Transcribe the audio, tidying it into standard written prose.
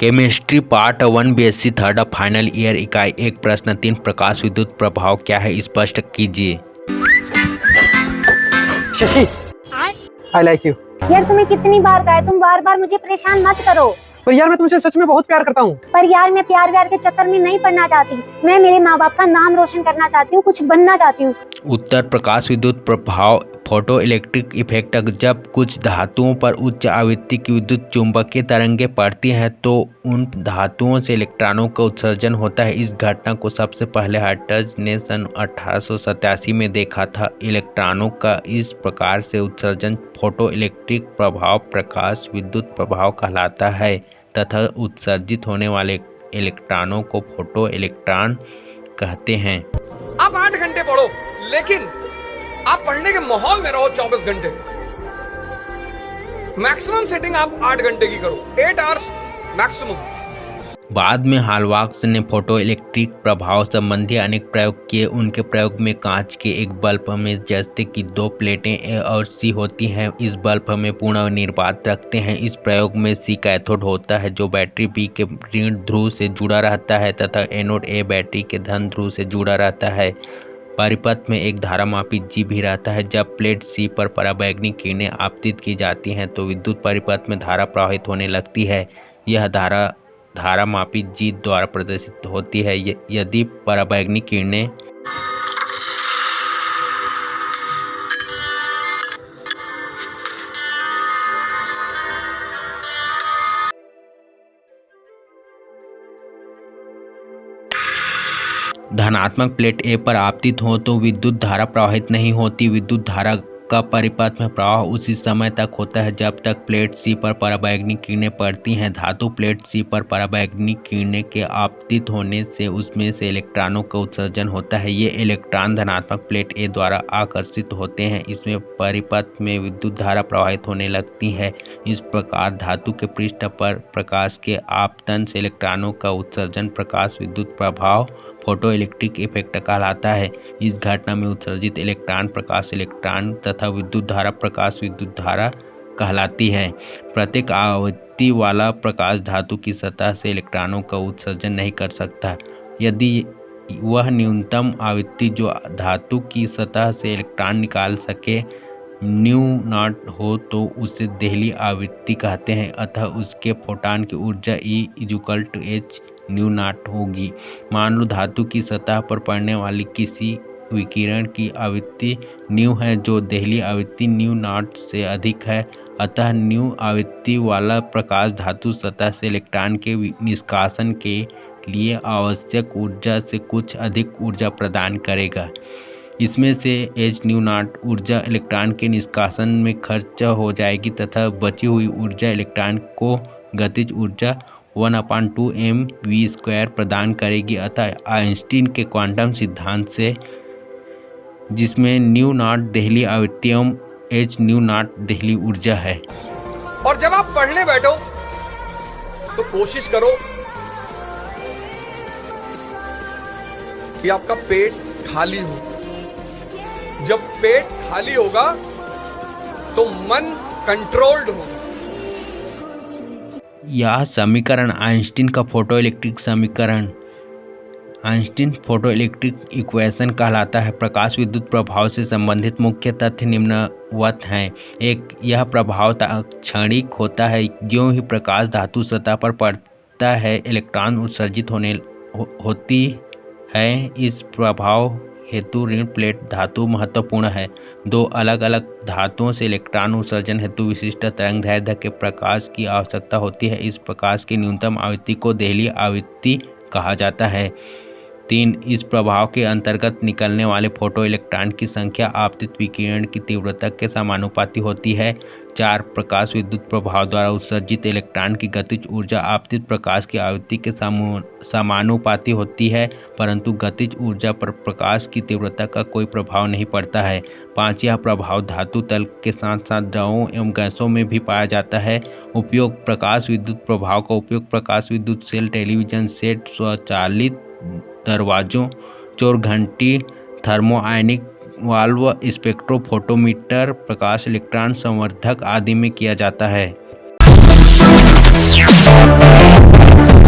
Chemistry part 1 BSc third final year इकाई 1 प्रश्न 3 प्रकाश विद्युत प्रभाव क्या है स्पष्ट कीजिए। Shashi, I like you। यार तुम्हें कितनी बार कहा है, तुम बार बार मुझे परेशान मत करो। पर यार मैं तुमसे सच में बहुत प्यार करता हूँ। पर यार मैं प्यार व्यार के चक्कर में नहीं पड़ना चाहती। मैं मेरे माँ बाप का नाम रोशन करना चाहती हूँ, कुछ बनना चाहती हूँ। उत्तर प्रकाश विद्युत प्रभाव फोटो इलेक्ट्रिक इफेक्ट। जब कुछ धातुओं पर उच्च आवृत्ति की विद्युत चुंबकीय तरंगें पड़ती हैं तो उन धातुओं से इलेक्ट्रॉनों का उत्सर्जन होता है। इस घटना को सबसे पहले हर्ट्ज ने सन 1887 में देखा था। इलेक्ट्रॉनों का इस प्रकार से उत्सर्जन फोटो इलेक्ट्रिक प्रभाव प्रकाश विद्युत प्रभाव कहलाता है तथा उत्सर्जित होने वाले इलेक्ट्रॉनों को फोटो इलेक्ट्रॉन कहते हैं। आप 8 घंटे पढ़ो, लेकिन आप पढ़ने के माहौल में रहो 24 घंटे। मैक्सिमम सेटिंग आप 8 घंटे की करो, 8 आवर्स मैक्सिमम। बाद में हॉलबर्ग ने फोटो इलेक्ट्रिक प्रभाव संबंधी अनेक प्रयोग किए। उनके प्रयोग में कांच के एक बल्ब में जैसे कि 2 प्लेटें ए और सी होती हैं, इस बल्ब में पूर्ण निर्वात रखते हैं। इस प्रयोग में सी कैथोड होता है जो बैटरी बी के ऋण ध्रुव से जुड़ा रहता है तथा एनोड ए बैटरी के धन ध्रुव से जुड़ा रहता है। परिपथ में एक धारामापी जी भी रहता है। जब प्लेट सी पर पराबैंगनी किरणें आपतित की जाती हैं तो विद्युत परिपथ में धारा प्रवाहित होने लगती है। यह धारामापी जी द्वारा प्रदर्शित होती है। यदि पराबैंगनी किरणें धनात्मक प्लेट ए पर आपतित हो तो विद्युत धारा प्रवाहित नहीं होती। विद्युत धारा का परिपथ में प्रवाह उसी समय तक होता है जब तक प्लेट सी पर पराबैंगनी किरणें पड़ती हैं। धातु प्लेट सी पर पराबैंगनी किरणें के आपतित होने से उसमें से इलेक्ट्रॉनों का उत्सर्जन होता है। ये इलेक्ट्रॉन धनात्मक प्लेट ए द्वारा आकर्षित होते हैं। इसमें परिपथ में विद्युत धारा प्रवाहित होने लगती है। इस प्रकार धातु के पृष्ठ पर प्रकाश के आपतन से इलेक्ट्रॉनों का उत्सर्जन प्रकाश विद्युत प्रभाव फोटो इलेक्ट्रिक इफेक्ट कहलाता है। इस घटना में उत्सर्जित इलेक्ट्रॉन प्रकाश इलेक्ट्रॉन तथा विद्युत धारा प्रकाश विद्युत धारा कहलाती है। प्रत्येक आवृत्ति वाला प्रकाश धातु की सतह से इलेक्ट्रॉनों का उत्सर्जन नहीं कर सकता। यदि वह न्यूनतम आवृत्ति जो धातु की सतह से इलेक्ट्रॉन निकाल सके न्यू नॉट हो तो उसे देहली आवृत्ति कहते हैं। अतः उसके फोटॉन की ऊर्जा E=h न्यू नॉट होगी। मान लो धातु की सतह पर पड़ने वाली किसी विकिरण की आवृत्ति न्यू है जो देहली आवृत्ति न्यू नॉट से अधिक है। अतः न्यू आवृत्ति वाला प्रकाश धातु सतह से इलेक्ट्रॉन के निष्कासन के लिए आवश्यक ऊर्जा से कुछ अधिक ऊर्जा प्रदान करेगा। इसमें से h न्यू नॉट ऊर्जा इलेक्ट्रॉन के निष्कासन में खर्च हो जाएगी तथा बची हुई ऊर्जा इलेक्ट्रॉन को गतिज ऊर्जा 1/2 mv² प्रदान करेगी। अतः आइंस्टीन के क्वांटम सिद्धांत से जिसमें न्यू नॉट देहली आवृत्ति एवं h न्यू नॉट देहली ऊर्जा है। और जब आप पढ़ने बैठो तो कोशिश करो कि आपका पेट खाली हो। जब पेट खाली होगा तो मन कंट्रोल्ड होगा। यह समीकरण आइंस्टीन का फोटो इलेक्ट्रिक समीकरण आइंस्टीन फोटो इलेक्ट्रिक इक्वेशन कहलाता है। प्रकाश विद्युत प्रभाव से संबंधित मुख्य तथ्य निम्नवत हैं। 1. यह प्रभाव क्षणिक होता है। ज्यों ही प्रकाश धातु सतह पर पड़ता है इलेक्ट्रॉन उत्सर्जित होती है। इस प्रभाव हेतु ऋण प्लेट धातु महत्वपूर्ण है। 2. अलग अलग धातुओं से इलेक्ट्रॉन उत्सर्जन हेतु विशिष्ट तरंगदैर्ध्य के प्रकाश की आवश्यकता होती है। इस प्रकाश की न्यूनतम आवृत्ति को देहली आवृत्ति कहा जाता है। 3. इस प्रभाव के अंतर्गत निकलने वाले फोटो इलेक्ट्रॉन की संख्या आपतित विकिरण की तीव्रता के समानुपाती होती है। 4. प्रकाश विद्युत प्रभाव द्वारा उत्सर्जित इलेक्ट्रॉन की गतिज ऊर्जा आपतित प्रकाश की आवृत्ति के समानुपाती होती है, परंतु गतिज ऊर्जा पर प्रकाश की तीव्रता का कोई प्रभाव नहीं पड़ता है। 5. यह प्रभाव धातु तल के साथ साथ द्रवों एवं गैसों में भी पाया जाता है। उपयोग प्रकाश विद्युत प्रभाव का उपयोग प्रकाश विद्युत सेल, टेलीविजन सेट, स्वचालित दरवाजों, चोर घंटी, थर्मोआयनिक वाल्व, स्पेक्ट्रोफोटोमीटर, प्रकाश इलेक्ट्रॉन संवर्धक आदि में किया जाता है। है।